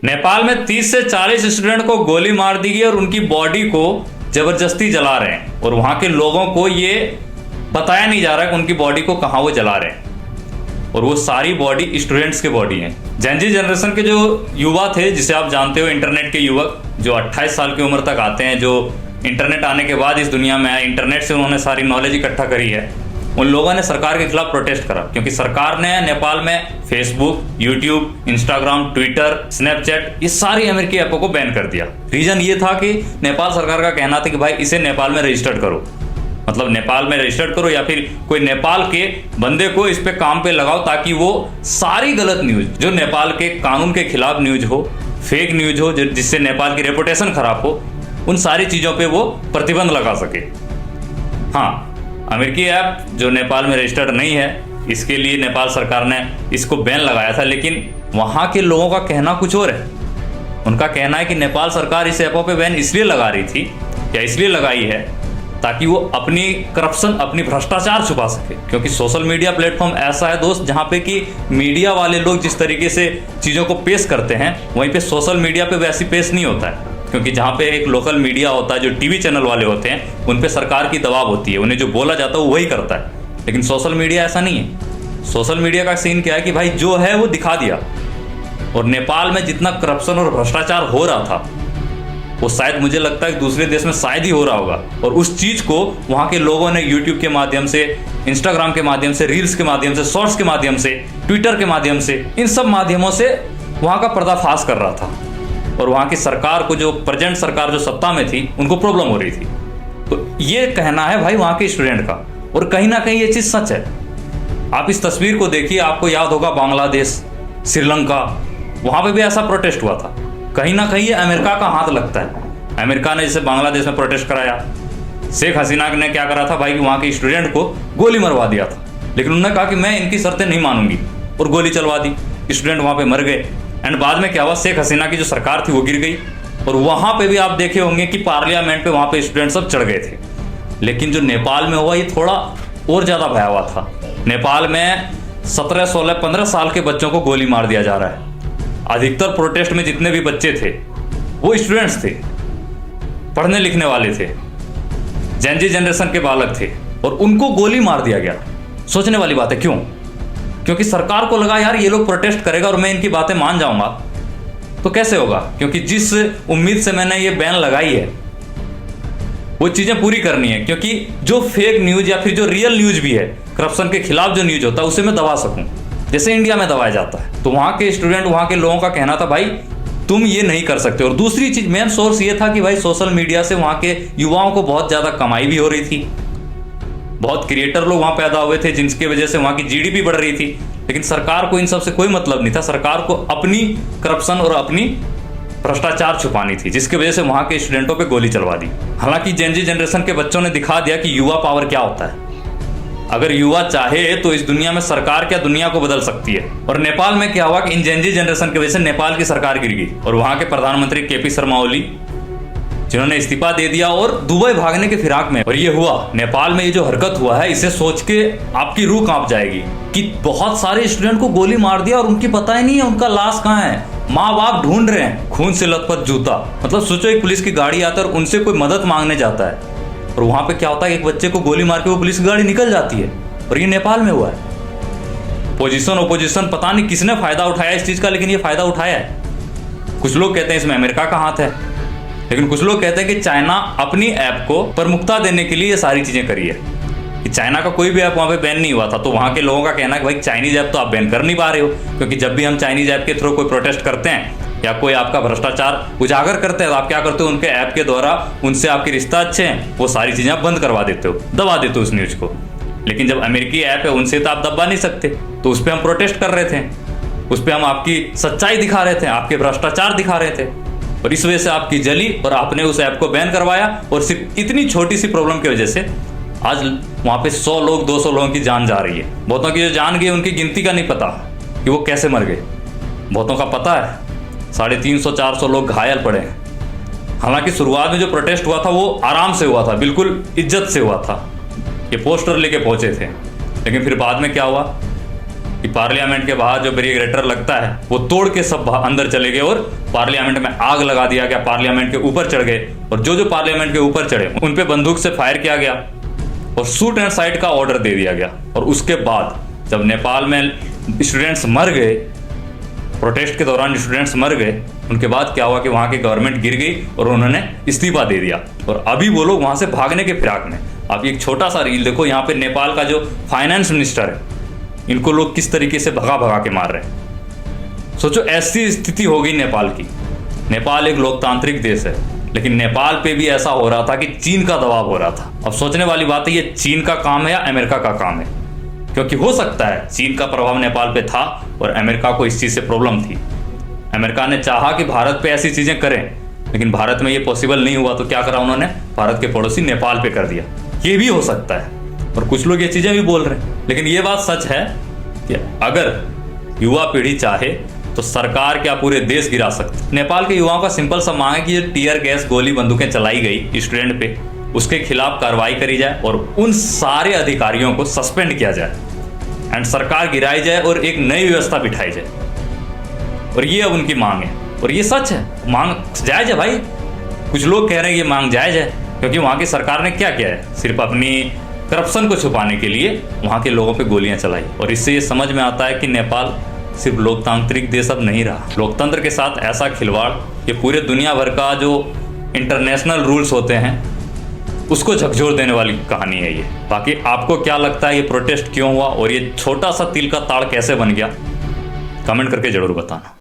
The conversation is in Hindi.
नेपाल में 30 से 40 स्टूडेंट को गोली मार दी गई और उनकी बॉडी को जबरदस्ती जला रहे हैं और वहां के लोगों को ये बताया नहीं जा रहा है कि उनकी बॉडी को कहां वो जला रहे हैं और वो सारी बॉडी स्टूडेंट्स की बॉडी है। जेन जी जनरेशन के जो युवा थे, जिसे आप जानते हो इंटरनेट के युवक, जो 28 साल की उम्र तक आते हैं, जो इंटरनेट आने के बाद इस दुनिया में आए, इंटरनेट से उन्होंने सारी नॉलेज इकट्ठा करी है, उन लोगों ने सरकार के खिलाफ प्रोटेस्ट करा क्योंकि सरकार ने नेपाल में Facebook, YouTube, Instagram, Twitter, Snapchat, ये सारी अमेरिकी ऐपों को बैन कर दिया। रीजन ये था कि नेपाल सरकार का कहना था कि भाई इसे नेपाल में रजिस्टर्ड करो, मतलब नेपाल में रजिस्टर्ड करो या फिर कोई नेपाल के बंदे को इस पे काम पे लगाओ ताकि वो सारी गलत न्यूज, जो नेपाल के कानून के खिलाफ न्यूज हो, फेक न्यूज हो, जिससे नेपाल की रेपुटेशन खराब हो, उन सारी चीजों पे वो प्रतिबंध लगा सके। हाँ, अमेरिकी ऐप जो नेपाल में रजिस्टर्ड नहीं है, इसके लिए नेपाल सरकार ने इसको बैन लगाया था, लेकिन वहां के लोगों का कहना कुछ और है। उनका कहना है कि नेपाल सरकार इस ऐपों पे बैन इसलिए लगा रही थी या इसलिए लगाई है ताकि वो अपनी करप्शन, अपनी भ्रष्टाचार छुपा सके, क्योंकि सोशल मीडिया प्लेटफॉर्म ऐसा है दोस्त जहां पे कि मीडिया वाले लोग जिस तरीके से चीज़ों को पेश करते हैं, वहीं पे सोशल मीडिया पे वैसी पेश नहीं होता है। क्योंकि जहाँ पे एक लोकल मीडिया होता है, जो टीवी चैनल वाले होते हैं, उन पे सरकार की दबाव होती है, उन्हें जो बोला जाता है वो वही करता है। लेकिन सोशल मीडिया ऐसा नहीं है। सोशल मीडिया का सीन क्या है कि भाई जो है वो दिखा दिया, और नेपाल में जितना करप्शन और भ्रष्टाचार हो रहा था वो शायद मुझे लगता है कि दूसरे देश में शायद ही हो रहा होगा, और उस चीज़ को वहाँ के लोगों ने यूट्यूब के माध्यम से, इंस्टाग्राम के माध्यम से, रील्स के माध्यम से, शॉर्ट्स के माध्यम से, ट्विटर के माध्यम से, इन सब माध्यमों से वहाँ का पर्दाफाश कर रहा था। और वहाँ की सरकार को, जो प्रेजेंट सरकार जो सत्ता में थी, उनको प्रॉब्लम हो रही थी। तो ये कहना है भाई वहाँ के स्टूडेंट का, और कहीं ना कहीं ये चीज़ सच है। आप इस तस्वीर को देखिए, आपको याद होगा बांग्लादेश, श्रीलंका, वहाँ पे भी ऐसा प्रोटेस्ट हुआ था। कहीं ना कहीं ये अमेरिका का हाथ लगता है। अमेरिका ने जैसे बांग्लादेश में प्रोटेस्ट कराया, शेख हसीना ने क्या करा था भाई कि वहाँ के स्टूडेंट को गोली मरवा दिया था, लेकिन उन्होंने कहा कि मैं इनकी शर्तें नहीं मानूंगी, और गोली चलवा दी। स्टूडेंट वहाँ पे मर गए। एंड बाद में क्या हुआ, शेख हसीना की जो सरकार थी वो गिर गई, और वहाँ पे भी आप देखे होंगे कि पार्लियामेंट पे वहाँ पे स्टूडेंट सब चढ़ गए थे। लेकिन जो नेपाल में हुआ ये थोड़ा और ज़्यादा भयावह था। नेपाल में 17, 16, 15 साल के बच्चों को गोली मार दिया जा रहा है। अधिकतर प्रोटेस्ट में जितने भी बच्चे थे वो स्टूडेंट्स थे, पढ़ने लिखने वाले थे, जेन जी जनरेशन के बालक थे, और उनको गोली मार दिया गया। सोचने वाली बात है। क्यों? क्योंकि सरकार को लगा यार ये लोग प्रोटेस्ट करेगा और मैं इनकी बातें मान जाऊंगा, तो कैसे होगा? क्योंकि जिस उम्मीद से मैंने ये बैन लगाई है वो चीजें पूरी करनी है, क्योंकि जो फेक न्यूज या फिर जो रियल न्यूज भी है, करप्शन के खिलाफ जो न्यूज होता है, उसे मैं दबा सकूं, जैसे इंडिया में दबाया जाता है। तो वहाँ के स्टूडेंट, वहाँ के लोगों का कहना था भाई तुम ये नहीं कर सकते। और दूसरी चीज, मेन सोर्स ये था कि भाई सोशल मीडिया से वहाँ के युवाओं को बहुत ज़्यादा कमाई भी हो रही थी, बहुत क्रिएटर लोग वहाँ पैदा हुए थे जिनकी वजह से वहाँ की जीडीपी बढ़ रही थी। लेकिन सरकार को इन सब से कोई मतलब नहीं था। सरकार को अपनी करप्शन और अपनी भ्रष्टाचार छुपानी थी, जिसकी वजह से वहाँ के स्टूडेंटों पे गोली चलवा दी। हालांकि जेन जी जनरेशन के बच्चों ने दिखा दिया कि युवा पावर क्या होता है। अगर युवा चाहे तो इस दुनिया में सरकार क्या दुनिया को बदल सकती है। और नेपाल में क्या हुआ कि इन जेन जी जनरेशन की वजह से नेपाल की सरकार गिर गई, और वहाँ के प्रधानमंत्री केपी शर्मा ओली, जिन्होंने इस्तीफा दे दिया और दुबई भागने के फिराक में। और ये हुआ नेपाल में, ये जो हरकत हुआ है, इसे सोच के आपकी रूह कांप जाएगी कि बहुत सारे स्टूडेंट को गोली मार दिया और उनकी पता ही नहीं है उनका लाश कहाँ है। माँ बाप ढूंढ रहे हैं, खून से लथपथ जूता। मतलब सोचो, एक पुलिस की गाड़ी आता है और उनसे कोई मदद मांगने जाता है, और वहां पे क्या होता है, एक बच्चे को गोली मार के वो पुलिस की गाड़ी निकल जाती है। और ये नेपाल में हुआ है। पोजीशन ओपोजिशन पता नहीं किसने फायदा उठाया इस चीज का, लेकिन ये फायदा उठाया है। कुछ लोग कहते हैं इसमें अमेरिका का हाथ है, लेकिन कुछ लोग कहते हैं कि चाइना अपनी ऐप को प्रमुखता देने के लिए ये सारी चीजें करी है, कि चाइना का कोई भी ऐप वहां पे बैन नहीं हुआ था। तो वहां के लोगों का कहना है कि भाई चाइनीज ऐप तो आप बैन कर नहीं पा रहे हो, क्योंकि जब भी हम चाइनीज ऐप के थ्रू कोई प्रोटेस्ट करते हैं या कोई आपका भ्रष्टाचार उजागर करते हैं, तो आप क्या करते हो, उनके ऐप के द्वारा उनसे आपके रिश्ता अच्छे हैं, वो सारी चीजें आप बंद करवा देते हो, दबा देते हो उस न्यूज को। लेकिन जब अमेरिकी ऐप है, उनसे तो आप दबा नहीं सकते। तो उस पर हम प्रोटेस्ट कर रहे थे, उस पर हम आपकी सच्चाई दिखा रहे थे, आपके भ्रष्टाचार दिखा रहे थे, और इस वजह से आपकी जली और आपने उस ऐप को बैन करवाया। और सिर्फ इतनी छोटी सी प्रॉब्लम की वजह से आज वहाँ पे 100 लोग, 200 लोगों की जान जा रही है। बहुतों की जो जान गई उनकी गिनती का नहीं पता कि वो कैसे मर गए। बहुतों का पता है 350, 400 लोग घायल पड़े हैं। हालांकि शुरुआत में जो प्रोटेस्ट हुआ था वो आराम से हुआ था, बिल्कुल इज्जत से हुआ था, ये पोस्टर लेके पहुंचे थे। लेकिन फिर बाद में क्या हुआ, कि पार्लियामेंट के बाहर जो बैरिकेड लगता है वो तोड़ के सब अंदर चले गए और पार्लियामेंट में आग लगा दिया गया, पार्लियामेंट के ऊपर चढ़ गए और जो पार्लियामेंट के ऊपर चढ़े उन पे बंदूक से फायर किया गया और शूट एंड साइट का ऑर्डर दे दिया गया। और उसके बाद जब नेपाल में स्टूडेंट्स मर गए, प्रोटेस्ट के दौरान स्टूडेंट्स मर गए, उनके बाद क्या हुआ कि वहां की गवर्नमेंट गिर गई और उन्होंने इस्तीफा दे दिया और अभी वो लोग वहां से भागने के फिराक में। आप एक छोटा सा रील देखो, यहाँ पे नेपाल का जो फाइनेंस मिनिस्टर है, इनको लोग किस तरीके से भगा भगा के मार रहे हैं। सोचो ऐसी स्थिति हो गई नेपाल की। नेपाल एक लोकतांत्रिक देश है, लेकिन नेपाल पे भी ऐसा हो रहा था कि चीन का दबाव हो रहा था। अब सोचने वाली बात है, ये चीन का काम है या अमेरिका का काम है? क्योंकि हो सकता है चीन का प्रभाव नेपाल पे था और अमेरिका को इस चीज से प्रॉब्लम थी। अमेरिका ने चाहा कि भारत पे ऐसी चीजें करें, लेकिन भारत में ये पॉसिबल नहीं हुआ, तो क्या करा उन्होंने? भारत के पड़ोसी नेपाल पे कर दिया। ये भी हो सकता है और कुछ लोग ये चीजें भी बोल रहे हैं। लेकिन ये बात सच है कि अगर युवा पीढ़ी चाहे तो सरकार क्या पूरे देश गिरा सकती। नेपाल के युवाओं का सिंपल सा मांग है कि ये टीयर गैस, गोली, बंदूकें चलाई गई स्टूडेंट पे, उसके खिलाफ कार्रवाई करी जाए और उन सारे अधिकारियों को सस्पेंड किया जाए एंड सरकार गिराई जाए और एक नई व्यवस्था बिठाई जाए। और ये अब उनकी मांग है और ये सच है, मांग जायज है भाई। कुछ लोग कह रहे हैं ये मांग जायज है क्योंकि वहां की सरकार ने क्या किया है, सिर्फ अपनी करप्शन को छुपाने के लिए वहां के लोगों पे गोलियां चलाई। और इससे ये समझ में आता है कि नेपाल सिर्फ लोकतांत्रिक देश अब नहीं रहा। लोकतंत्र के साथ ऐसा खिलवाड़, ये पूरे दुनिया भर का जो इंटरनेशनल रूल्स होते हैं उसको झकझोर देने वाली कहानी है ये। बाकी आपको क्या लगता है ये प्रोटेस्ट क्यों हुआ और ये छोटा सा तिल का ताड़ कैसे बन गया? कमेंट करके जरूर बताना।